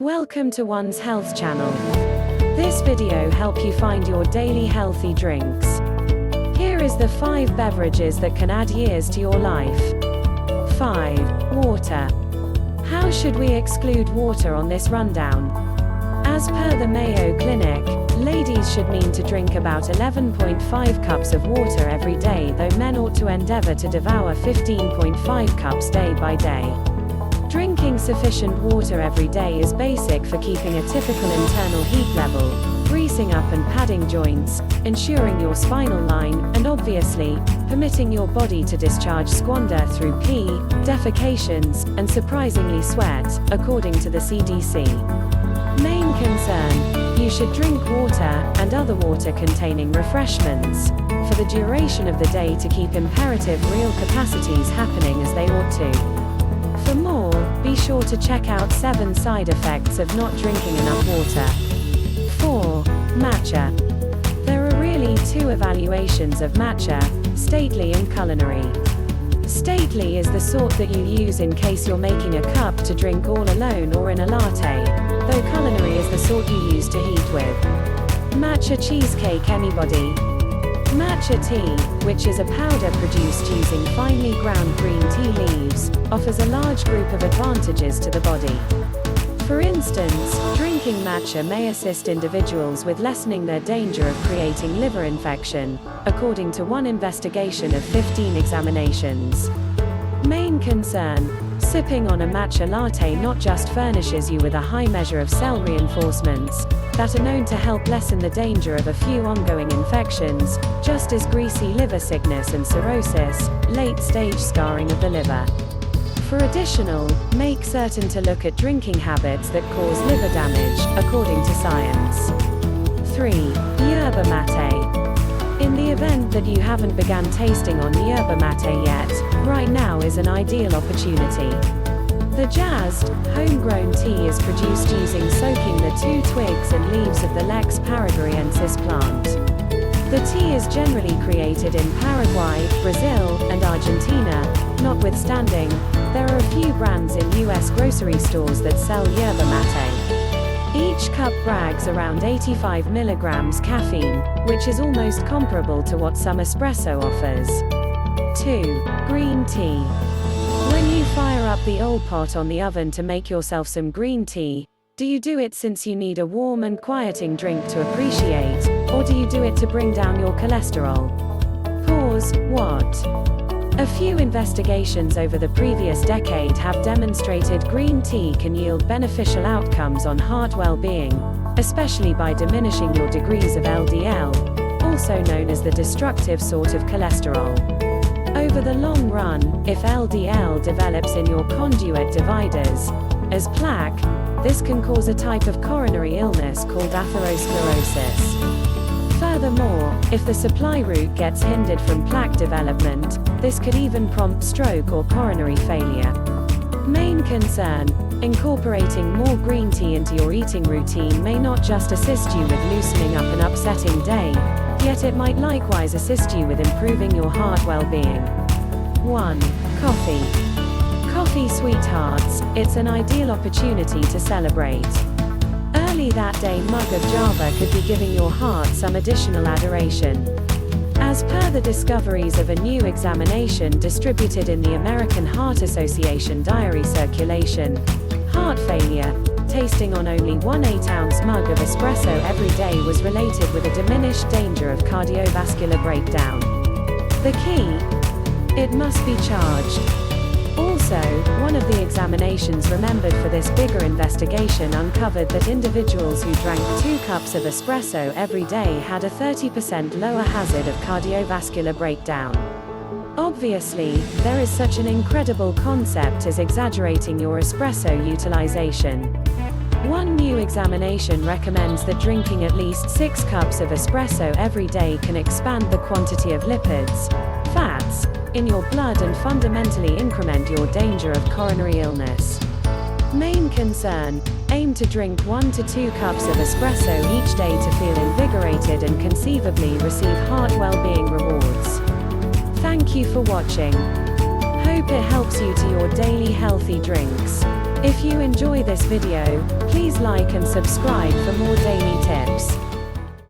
Welcome to One's Health channel. This video help you find your daily healthy drinks. Here is the 5 beverages that can add years to your life. 5. Water. How should we exclude water on this rundown? As per the Mayo Clinic, ladies should mean to drink about 11.5 cups of water every day, though men ought to endeavor to devour 15.5 cups day by day. Drinking sufficient water every day is basic for keeping a typical internal heat level, greasing up and padding joints, ensuring your spinal line, and obviously, permitting your body to discharge squander through pee, defecations, and surprisingly sweat, according to the CDC. Main concern: you should drink water, and other water-containing refreshments, for the duration of the day to keep imperative real capacities happening as they ought to. For more, be sure to check out 7 side effects of not drinking enough water. 4. Matcha. There are really 2 evaluations of matcha, stately and culinary. Stately is the sort that you use in case you're making a cup to drink all alone or in a latte, though culinary is the sort you use to heat with. Matcha cheesecake. Anybody? Matcha tea, which is a powder produced using finely ground green tea leaves, offers a large group of advantages to the body. For instance, drinking matcha may assist individuals with lessening their danger of creating liver infection, according to one investigation of 15 examinations. Main concern: sipping on a matcha latte not just furnishes you with a high measure of cell reinforcements that are known to help lessen the danger of a few ongoing infections, just as greasy liver sickness and cirrhosis, late-stage scarring of the liver. For additional, make certain to look at drinking habits that cause liver damage, according to science. 3. Yerba Mate. In the event that you haven't begun tasting on Yerba Mate yet, right now is an ideal opportunity. The jazzed, homegrown tea is produced using soaking the 2 twigs and leaves of the Lex paragriensis plant. The tea is generally created in Paraguay, Brazil, and Argentina. Notwithstanding, there are a few brands in US grocery stores that sell yerba mate. Each cup brags around 85 milligrams caffeine, which is almost comparable to what some espresso offers. 2. Green tea. When you fire up the old pot on the oven to make yourself some green tea, do you do it since you need a warm and quieting drink to appreciate, or do you do it to bring down your cholesterol? Pause. What? A few investigations over the previous decade have demonstrated green tea can yield beneficial outcomes on heart well-being, especially by diminishing your degrees of LDL, also known as the destructive sort of cholesterol. Over the long run, if LDL develops in your conduit dividers as plaque, this can cause a type of coronary illness called atherosclerosis. Furthermore, if the supply route gets hindered from plaque development, this could even prompt stroke or coronary failure. Main concern: incorporating more green tea into your eating routine may not just assist you with loosening up an upsetting day, yet it might likewise assist you with improving your heart well-being. 1. Coffee. Coffee sweethearts, it's an ideal opportunity to celebrate. Early that day mug of Java could be giving your heart some additional adoration. As per the discoveries of a new examination distributed in the American Heart Association diary circulation, heart failure, tasting on only 1 8-ounce mug of espresso every day was related with a diminished danger of cardiovascular breakdown. The key? It must be charged. Also, one of the examinations remembered for this bigger investigation uncovered that individuals who drank 2 cups of espresso every day had a 30% lower hazard of cardiovascular breakdown. Obviously, there is such an incredible concept as exaggerating your espresso utilization. One new examination recommends that drinking at least 6 cups of espresso every day can expand the quantity of lipids, fats, in your blood and fundamentally increment your danger of coronary illness. Main concern: aim to drink 1 to 2 cups of espresso each day to feel invigorated and conceivably receive heart well-being rewards. Thank you for watching. Hope it helps you to your daily healthy drinks. If you enjoy this video, please like and subscribe for more daily tips.